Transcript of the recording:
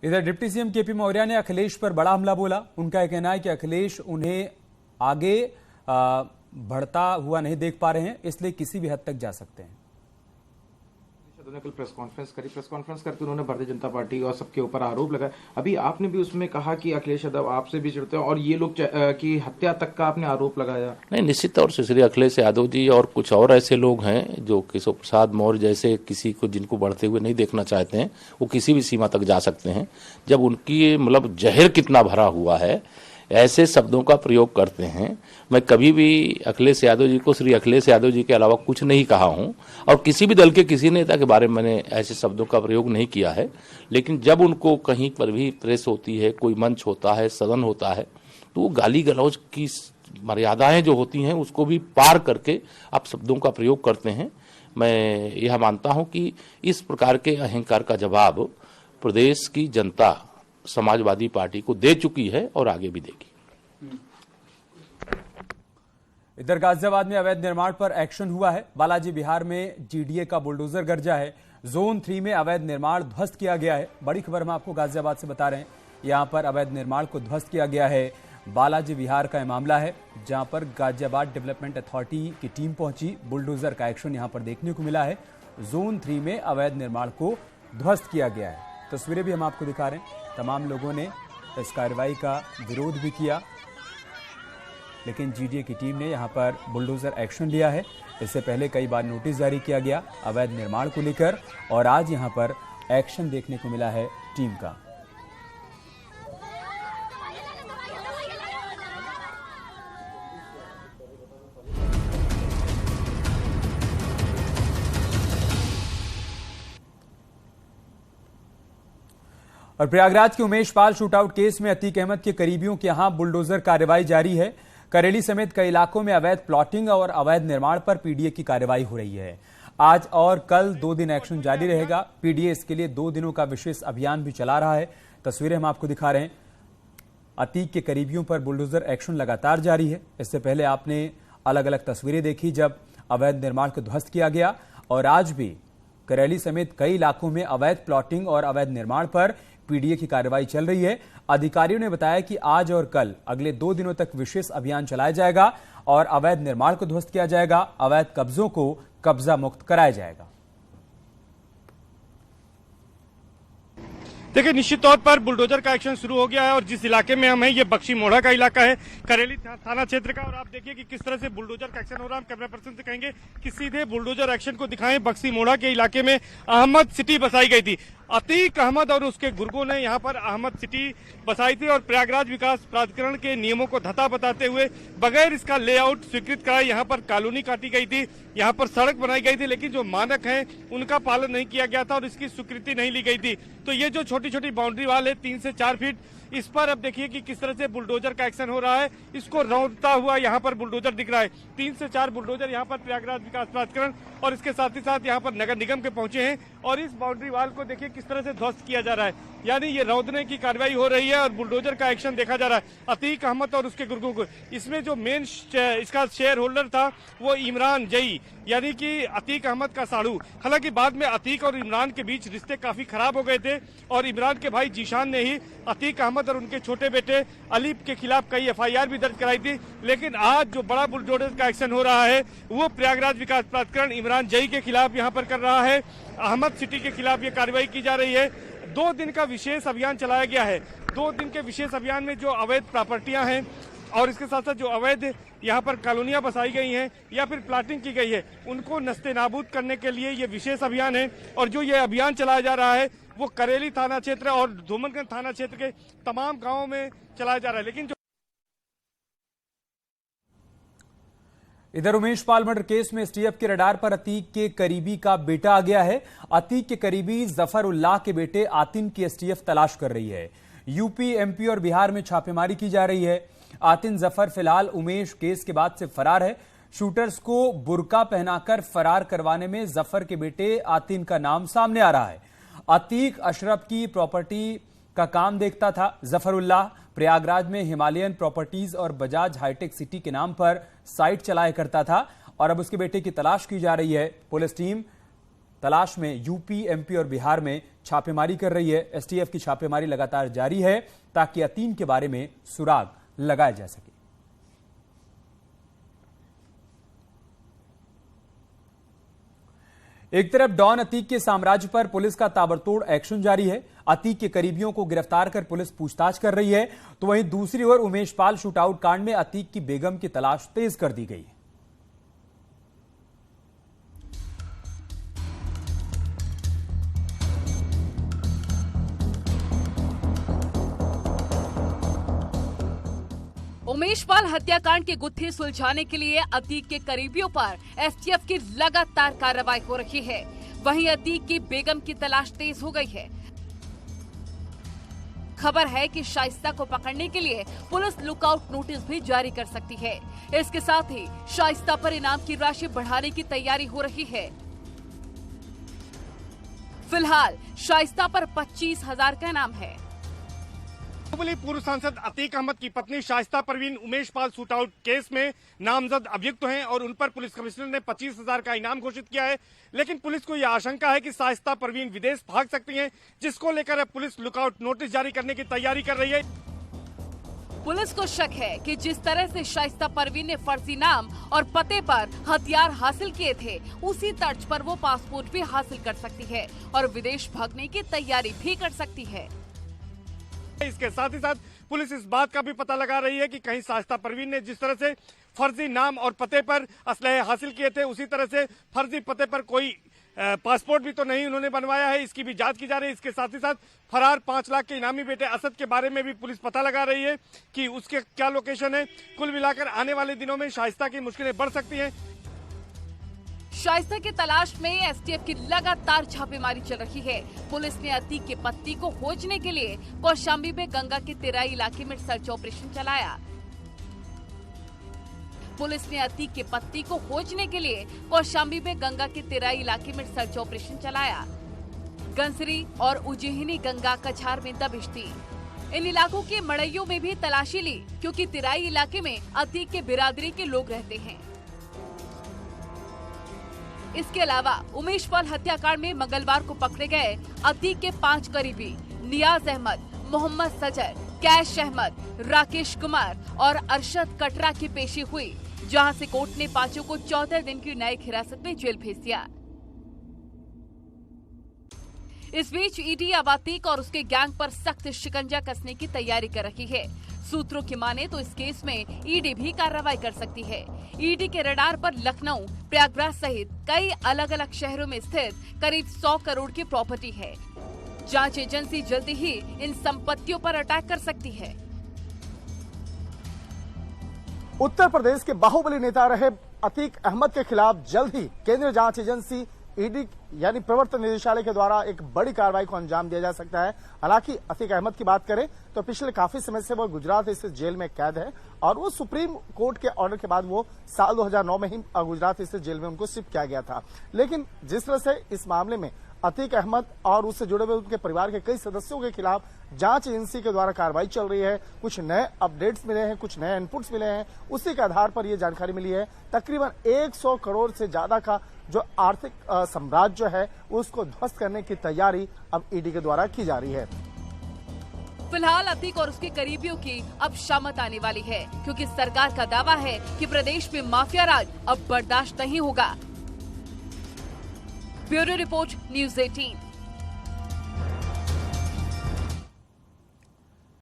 इधर deputy CM KP Maurya ने अखिलेश पर बड़ा हमला बोला। उनका यह कहना है कि अखिलेश उन्हें आगे बढ़ता हुआ नहीं देख पा रहे हैं, इसलिए किसी भी हद तक जा सकते हैं। उन्होंने कल प्रेस कॉन्फ्रेंस करके उन्होंने भारतीय जनता पार्टी और सबके ऊपर आरोप लगाया। अभी आपने भी उसमें कहा कि अखिलेश यादव आपसे भी चिढ़ते हैं और ये लोग की हत्या तक का आपने आरोप लगाया। नहीं, निश्चित तौर से श्री अखिलेश यादव जी और कुछ और ऐसे लोग हैं जो केशव प्रसाद मौर्य जैसे किसी को जिनको बढ़ते हुए नहीं देखना चाहते हैं, वो किसी भी सीमा तक जा सकते हैं। जब उनकी मतलब जहर कितना भरा हुआ है, ऐसे शब्दों का प्रयोग करते हैं। मैं कभी भी अखिलेश यादव जी को श्री अखिलेश यादव जी के अलावा कुछ नहीं कहा हूं और किसी भी दल के किसी नेता के बारे में मैंने ऐसे शब्दों का प्रयोग नहीं किया है। लेकिन जब उनको कहीं पर भी प्रेस होती है, कोई मंच होता है, सदन होता है, तो वो गाली गलौज की मर्यादाएं जो होती हैं उसको भी पार करके आप शब्दों का प्रयोग करते हैं। मैं यह मानता हूं कि इस प्रकार के अहंकार का जवाब प्रदेश की जनता समाजवादी पार्टी को दे चुकी है और आगे भी देगी। इधर गाजियाबाद में अवैध निर्माण पर एक्शन हुआ है। बालाजी बिहार में जीडीए का बुलडोजर गरजा है। जोन 3 में अवैध निर्माण ध्वस्त किया गया है। बड़ी खबर हम आपको गाजियाबाद से बता रहे हैं। यहां पर अवैध निर्माण को ध्वस्त किया गया है। बालाजी बिहार का यह मामला है, जहां पर गाजियाबाद डेवलपमेंट अथॉरिटी की टीम पहुंची। बुलडोजर का एक्शन यहां पर देखने को मिला है। जोन 3 में अवैध निर्माण को ध्वस्त किया गया है। तस्वीरें भी हम आपको दिखा रहे हैं। तमाम लोगों ने इस कार्रवाई का विरोध भी किया, लेकिन जीडीए की टीम ने यहां पर बुलडोजर एक्शन लिया है। इससे पहले कई बार नोटिस जारी किया गया अवैध निर्माण को लेकर, और आज यहां पर एक्शन देखने को मिला है टीम का। और प्रयागराज के उमेश पाल शूटआउट केस में अतीक अहमद के करीबियों के यहां बुलडोजर कार्रवाई जारी है। करेली समेत कई इलाकों में अवैध प्लॉटिंग और अवैध निर्माण पर पीडीए की कार्रवाई हो रही है। आज और कल 2 दिन एक्शन जारी रहेगा। पीडीए इसके लिए 2 दिनों का विशेष अभियान भी चला रहा है। तस्वीरें हम आपको दिखा रहे हैं। अतीक के करीबियों पर बुलडोजर एक्शन लगातार जारी है। इससे पहले आपने अलग अलग तस्वीरें देखी जब अवैध निर्माण को ध्वस्त किया गया, और आज भी करेली समेत कई इलाकों में अवैध प्लॉटिंग और अवैध निर्माण पर पीडीए की कार्रवाई चल रही है। अधिकारियों ने बताया कि आज और कल अगले 2 दिनों तक विशेष अभियान चलाया जाएगा और अवैध निर्माण को ध्वस्त किया जाएगा, अवैध कब्जों को कब्जा मुक्त कराया जाएगा। देखिए, निश्चित तौर पर बुलडोजर का एक्शन शुरू हो गया है और जिस इलाके में हम हैं ये बक्सी मोड़ा का इलाका है, करेली थाना क्षेत्र का। और आप देखिए कि किस तरह से बुलडोजर का एक्शन हो रहा है। हम कैमरा पर्सन से कहेंगे कि सीधे बुलडोजर एक्शन को दिखाएं। बक्सी मोड़ा के इलाके में अहमद सिटी बसाई गई थी। अतीक अहमद और उसके गुर्गों ने यहाँ पर अहमद सिटी बसाई थी और प्रयागराज विकास प्राधिकरण के नियमों को धता बताते हुए बगैर इसका लेआउट स्वीकृत कराए यहाँ पर कॉलोनी काटी गई थी, यहाँ पर सड़क बनाई गई थी, लेकिन जो मानक हैं उनका पालन नहीं किया गया था और इसकी स्वीकृति नहीं ली गई थी। तो ये जो छोटी छोटी बाउंड्री वाल है 3 से 4 फीट, इस पर अब देखिए कि किस तरह से बुलडोजर का एक्शन हो रहा है। इसको रौंदता हुआ यहाँ पर बुलडोजर दिख रहा है। 3 से 4 बुलडोजर यहाँ पर प्रयागराज विकास प्राधिकरण और इसके साथ ही साथ यहाँ पर नगर निगम के पहुंचे हैं और इस बाउंड्री वाल को देखिए किस तरह से ध्वस्त किया जा रहा है। यानी ये रौंदने की कार्रवाई हो रही है और बुलडोजर का एक्शन देखा जा रहा है। अतीक अहमद और उसके गुर्गों को, इसमें जो मेन इसका शेयर होल्डर था वो इमरान जई, यानी कि अतीक अहमद का साड़ू। हालांकि बाद में अतीक और इमरान के बीच रिश्ते काफी खराब हो गए थे और इमरान के भाई जीशान ने ही अतीक अहमद और उनके छोटे बेटे अलीप के खिलाफ कई एफआईआर भी दर्ज कराई थी। लेकिन आज जो बड़ा बुलडोजर का एक्शन हो रहा है वो प्रयागराज विकास प्राधिकरण इमरान जई के खिलाफ यहाँ पर कर रहा है। अहमद सिटी के खिलाफ ये कार्रवाई की जा रही है। 2 दिन का विशेष अभियान चलाया गया है। 2 दिन के विशेष अभियान में जो अवैध प्रॉपर्टियां हैं और इसके साथ साथ जो अवैध यहाँ पर कॉलोनियां बसाई गई हैं या फिर प्लाटिंग की गई है, उनको नस्ते नाबूद करने के लिए ये विशेष अभियान है। और जो ये अभियान चलाया जा रहा है वो करेली थाना क्षेत्र और धूमनगंज थाना क्षेत्र के तमाम गाँवों में चलाया जा रहा है। लेकिन इधर उमेश पाल मर्डर केस में एसटीएफ के रडार पर अतीक के करीबी का बेटा आ गया है। अतीक के करीबी जफर उल्लाह के बेटे आतिन की एसटीएफ तलाश कर रही है। यूपी, एमपी और बिहार में छापेमारी की जा रही है। आतिन जफर फिलहाल उमेश केस के बाद से फरार है। शूटर्स को बुर्का पहनाकर फरार करवाने में जफर के बेटे आतिन का नाम सामने आ रहा है। अतीक अशरफ की प्रॉपर्टी का काम देखता था। जफरुल्लाह प्रयागराज में हिमालयन प्रॉपर्टीज और बजाज हाईटेक सिटी के नाम पर साइट चलाया करता था और अब उसके बेटे की तलाश की जा रही है। पुलिस टीम तलाश में यूपी, एमपी और बिहार में छापेमारी कर रही है। एसटीएफ की छापेमारी लगातार जारी है ताकि अतीक के बारे में सुराग लगाया जा सके। एक तरफ डॉन अतीक के साम्राज्य पर पुलिस का ताबड़तोड़ एक्शन जारी है। अतीक के करीबियों को गिरफ्तार कर पुलिस पूछताछ कर रही है, तो वहीं दूसरी ओर उमेश पाल शूटआउट कांड में अतीक की बेगम की तलाश तेज कर दी गई है। उमेश पाल हत्याकांड के गुत्थे सुलझाने के लिए अतीक के करीबियों पर एसटीएफ की लगातार कार्रवाई हो रही है। वहीं अतीक की बेगम की तलाश तेज हो गई है। खबर है कि शाइस्ता को पकड़ने के लिए पुलिस लुकआउट नोटिस भी जारी कर सकती है। इसके साथ ही शाइस्ता पर इनाम की राशि बढ़ाने की तैयारी हो रही है। फिलहाल शाइस्ता पर 25,000 का इनाम है। बाहुबली पूर्व सांसद अतीक अहमद की पत्नी शाइस्ता परवीन उमेश पाल शूटआउट केस में नामजद अभियुक्त हैं और उन पर पुलिस कमिश्नर ने 25,000 का इनाम घोषित किया है। लेकिन पुलिस को यह आशंका है कि शाइस्ता परवीन विदेश भाग सकती हैं, जिसको लेकर अब पुलिस लुकआउट नोटिस जारी करने की तैयारी कर रही है। पुलिस को शक है कि जिस तरह से शाइस्ता परवीन ने फर्जी नाम और पते पर हथियार हासिल किए थे, उसी तर्ज पर वो पासपोर्ट भी हासिल कर सकती है और विदेश भागने की तैयारी भी कर सकती है। इसके साथ ही साथ पुलिस इस बात का भी पता लगा रही है कि कहीं शाइस्ता परवीन ने जिस तरह से फर्जी नाम और पते पर असलहे हासिल किए थे, उसी तरह से फर्जी पते पर कोई पासपोर्ट भी तो नहीं उन्होंने बनवाया है। इसकी भी जांच की जा रही है। इसके साथ ही साथ फरार 5 लाख के इनामी बेटे असद के बारे में भी पुलिस पता लगा रही है कि उसके क्या लोकेशन है। कुल मिलाकर आने वाले दिनों में शाइस्ता की मुश्किलें बढ़ सकती हैं। शाइस्ता की तलाश में एसटीएफ की लगातार छापेमारी चल रही है। पुलिस ने अतीक के पति को खोजने के लिए कौशाम्बी में गंगा के तेराई इलाके में सर्च ऑपरेशन चलाया। पुलिस ने अतीक के पति को खोजने के लिए कौशाम्बी में गंगा के तेराई इलाके में सर्च ऑपरेशन चलाया। गंसरी और उज्जैनी गंगा कछार में दबिश दी। इन इलाकों के मड़ैयों में भी तलाशी ली, क्योंकि तेराई इलाके में अतीक के बिरादरी के लोग रहते हैं। इसके अलावा उमेश पाल हत्याकांड में मंगलवार को पकड़े गए अतीक के 5 करीबी नियाज अहमद, मोहम्मद सजर, कैश अहमद, राकेश कुमार और अरशद कटरा की पेशी हुई, जहां से कोर्ट ने पांचों को 14 दिन की न्यायिक हिरासत में जेल भेज दिया। इस बीच ईडी अब अतीक और उसके गैंग पर सख्त शिकंजा कसने की तैयारी कर रही है। सूत्रों की माने तो इस केस में ईडी भी कार्रवाई कर सकती है। ईडी के रडार पर लखनऊ, प्रयागराज सहित कई अलग अलग शहरों में स्थित करीब 100 करोड़ की प्रॉपर्टी है। जांच एजेंसी जल्दी ही इन संपत्तियों पर अटैक कर सकती है। उत्तर प्रदेश के बाहुबली नेता रहे अतीक अहमद के खिलाफ जल्द ही केंद्रीय जांच एजेंसी ईडी यानी प्रवर्तन निदेशालय के द्वारा एक बड़ी कार्रवाई को अंजाम दिया जा सकता है। हालांकि अतीक अहमद की बात करें तो पिछले काफी समय से वो गुजरात स्थित जेल में कैद है और वो सुप्रीम कोर्ट के ऑर्डर के बाद वो साल 2009 में ही गुजरात स्थित जेल में उनको शिफ्ट किया गया था। लेकिन जिस तरह से इस मामले में अतीक अहमद और उससे जुड़े हुए उनके परिवार के कई सदस्यों के खिलाफ जांच एजेंसी के द्वारा कार्रवाई चल रही है, कुछ नए अपडेट्स मिले हैं, कुछ नए इनपुट्स मिले हैं, उसी के आधार पर यह जानकारी मिली है तकरीबन 100 करोड़ से ज्यादा का जो आर्थिक साम्राज्य है उसको ध्वस्त करने की तैयारी अब ईडी के द्वारा की जा रही है। फिलहाल अतीक और उसके करीबियों की अब शामत आने वाली है, क्योंकि सरकार का दावा है कि प्रदेश में माफिया राज अब बर्दाश्त नहीं होगा। Bureau report, news 18।